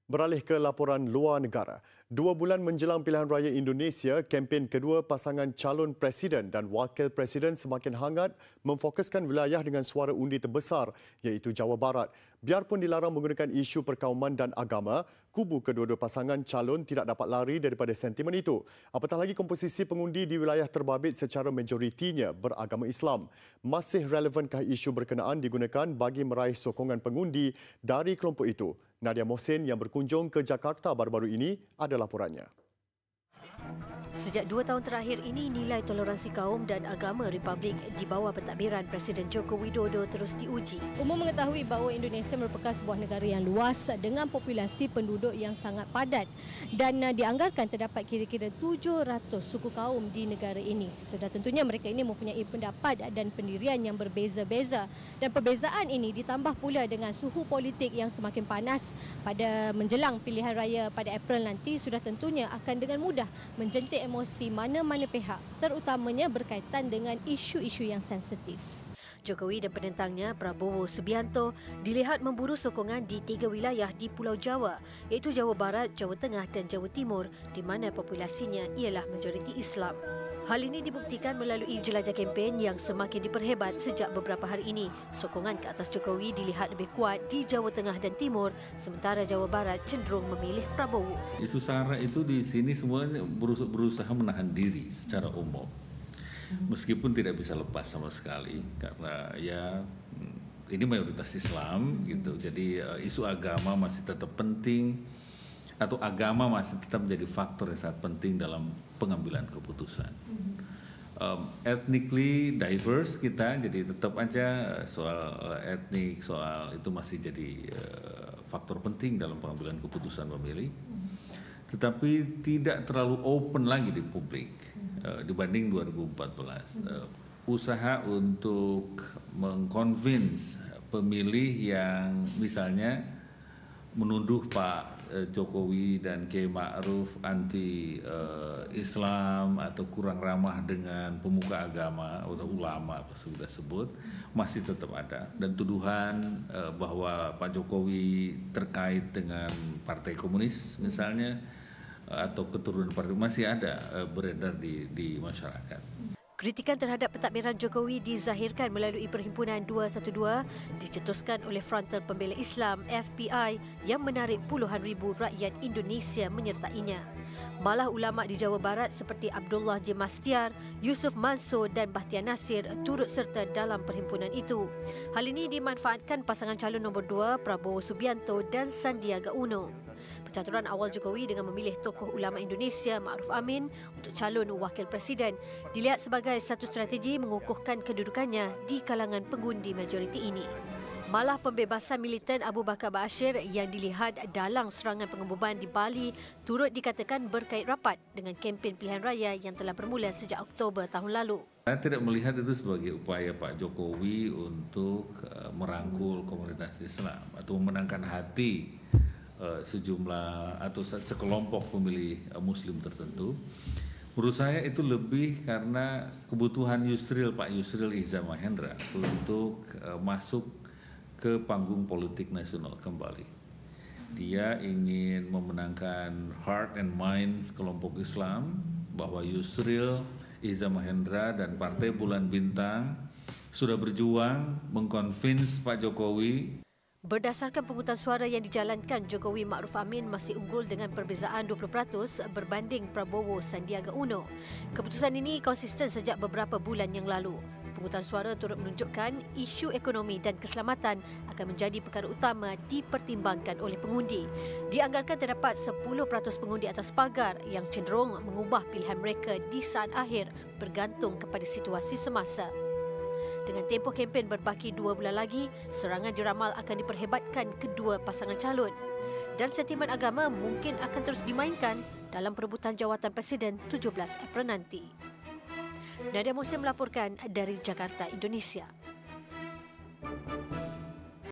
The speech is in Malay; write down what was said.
Beralih ke laporan luar negara. 2 bulan menjelang pilihan raya Indonesia, kempen kedua pasangan calon presiden dan wakil presiden semakin hangat memfokuskan wilayah dengan suara undi terbesar iaitu Jawa Barat. Biarpun dilarang menggunakan isu perkauman dan agama, kubu kedua-dua pasangan calon tidak dapat lari daripada sentimen itu. Apatah lagi komposisi pengundi di wilayah terbabit secara majoritinya beragama Islam. Masih relevankah isu berkenaan digunakan bagi meraih sokongan pengundi dari kelompok itu? Nadia Mohsin yang berkunjung ke Jakarta baru-baru ini ada laporannya. Sejak 2 tahun terakhir ini, nilai toleransi kaum dan agama Republik di bawah pentadbiran Presiden Joko Widodo terus diuji. Umum mengetahui bahawa Indonesia merupakan sebuah negara yang luas dengan populasi penduduk yang sangat padat dan dianggarkan terdapat kira-kira 700 suku kaum di negara ini. Sudah tentunya mereka ini mempunyai pendapat dan pendirian yang berbeza-beza dan perbezaan ini ditambah pula dengan suhu politik yang semakin panas pada menjelang pilihan raya pada April nanti, sudah tentunya akan dengan mudah menjentik emosi mana-mana pihak, terutamanya berkaitan dengan isu-isu yang sensitif. Jokowi dan penentangnya Prabowo Subianto dilihat memburu sokongan di 3 wilayah di Pulau Jawa, iaitu Jawa Barat, Jawa Tengah dan Jawa Timur, di mana populasinya ialah majoriti Islam. Hal ini dibuktikan melalui jelajah kempen yang semakin diperhebat sejak beberapa hari ini. Sokongan ke atas Jokowi dilihat lebih kuat di Jawa Tengah dan Timur, sementara Jawa Barat cenderung memilih Prabowo. Isu SARA itu di sini semuanya berusaha menahan diri secara umum. Meskipun tidak bisa lepas sama sekali karena ya ini mayoritas Islam gitu. Jadi isu agama masih tetap penting atau agama masih tetap menjadi faktor yang sangat penting dalam pengambilan keputusan. Ethnically diverse kita, jadi tetap aja soal etnik, soal itu masih jadi faktor penting dalam pengambilan keputusan memilih. Tetapi tidak terlalu open lagi di publik dibanding 2014. Usaha untuk mengconvince pemilih yang misalnya menuduh Pak Jokowi dan Kiai Ma'ruf anti Islam atau kurang ramah dengan pemuka agama atau ulama apa sudah sebut masih tetap ada, dan tuduhan bahwa Pak Jokowi terkait dengan Partai Komunis misalnya atau keturunan partai masih ada beredar di masyarakat. Kritikan terhadap pentadbiran Jokowi dizahirkan melalui Perhimpunan 212 dicetuskan oleh Frontal Pembela Islam FPI yang menarik puluhan ribu rakyat Indonesia menyertainya. Malah ulama di Jawa Barat seperti Abdullah J. Mastiar, Yusuf Mansur dan Bahtiar Nasir turut serta dalam perhimpunan itu. Hal ini dimanfaatkan pasangan calon nombor 2 Prabowo Subianto dan Sandiaga Uno. Pencaturan awal Jokowi dengan memilih tokoh ulama Indonesia Ma'ruf Amin untuk calon wakil presiden dilihat sebagai satu strategi mengukuhkan kedudukannya di kalangan pengundi majoriti ini. Malah pembebasan militan Abu Bakar Ba'asyir yang dilihat dalam serangan pengebuban di Bali turut dikatakan berkait rapat dengan kempen pilihan raya yang telah bermula sejak Oktober tahun lalu. Saya tidak melihat itu sebagai upaya Pak Jokowi untuk merangkul komunitas Islam atau memenangkan hati sejumlah atau sekelompok pemilih Muslim tertentu. Menurut saya itu lebih karena kebutuhan Pak Yusril Iza Mahendra untuk masuk ke panggung politik nasional kembali. Dia ingin memenangkan heart and mind kelompok Islam bahwa Yusril Iza Mahendra dan Partai Bulan Bintang sudah berjuang mengconvince Pak Jokowi. Berdasarkan penghutang suara yang dijalankan, Jokowi Ma'ruf Amin masih unggul dengan perbezaan 20% berbanding Prabowo Sandiaga Uno. Keputusan ini konsisten sejak beberapa bulan yang lalu. Penghutang suara turut menunjukkan isu ekonomi dan keselamatan akan menjadi perkara utama dipertimbangkan oleh pengundi. Dianggarkan terdapat 10% pengundi atas pagar yang cenderung mengubah pilihan mereka di saat akhir bergantung kepada situasi semasa. Dengan tempoh kempen berbaki 2 bulan lagi, serangan diramal akan diperhebatkan kedua pasangan calon. Dan sentimen agama mungkin akan terus dimainkan dalam perebutan jawatan Presiden 17 April nanti. Nadia Mohsin melaporkan dari Jakarta, Indonesia.